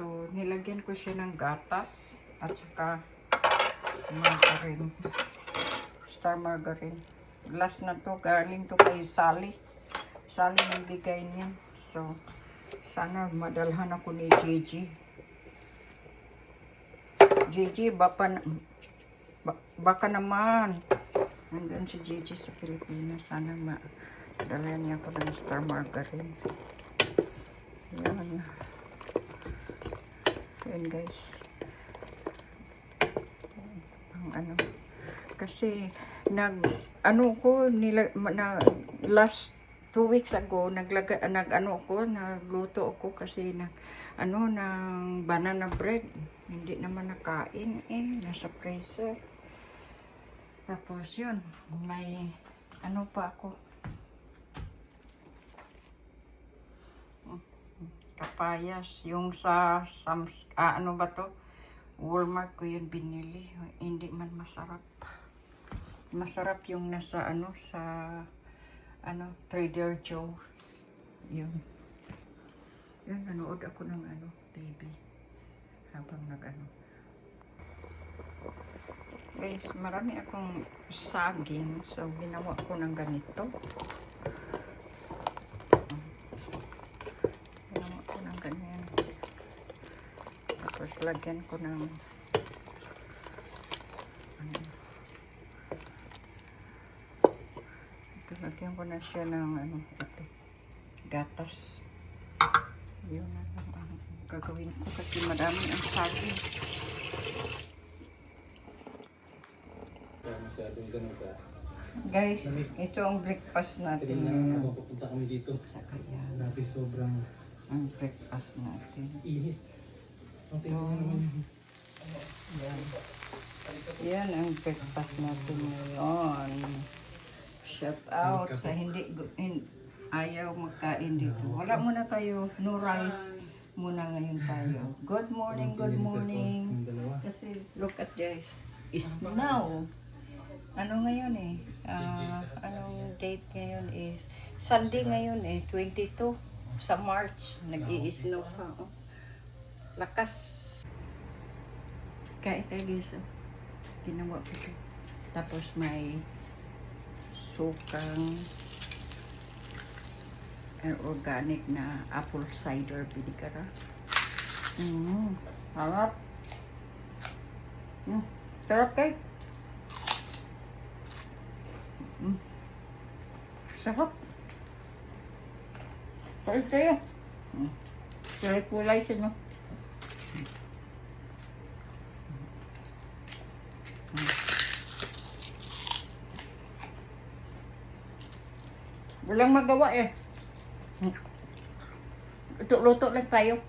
So, nilagyan ko siya ng gatas at saka margarine. Star margarine. Last na to, galing to kay Sally. Sally nagbigay niyan. So, sana madalhan ako ni Gigi. Gigi, baka naman. Nandun si Gigi sa Pilipinas. Sana madalhan niya ako ng Star margarine. Yan. Yan guys. Ang ano. Kasi, last 2 weeks ago, nagluto ako kasi ng banana bread. Hindi naman nakain nasa freezer. Tapos yun, may pa ako. Kapayas, yung sa Walmart ko yun binili. Hindi man masarap. Masarap yung nasa Trader Joe's. Yun. Yun, nanood ako ng TV. Habang Guys, marami akong saging. So, ginawa ko ng ganito. Ginawa ko ng ganyan. Tapos, lagyan ko ng lagyan ko na siya ng gatas. Yun na lang ang gagawin ko kasi marami ang saging. Guys, ito ang breakfast natin ngayon. Pupunta kami dito. Sa kaya. Grabe, sobrang ang breakfast natin. init. Yan ang breakfast natin ngayon. Shout out sa ayaw magkain dito. Wala muna tayo, no rice muna ngayon tayo. Good morning, good morning. Kasi look at this. It's now. Ano ngayon anong date ngayon is Sunday ngayon 22 sa March. Nag-i-snow pa. Lakas. Kain tayo guys. Ginawa ko ito. Tapos may sukang organic na apple cider vinegar. Sarap. Sarap kayo. Sarap. Sarap kayo. Kulay siya, no? Walang magawa Ito, luto lang tayo.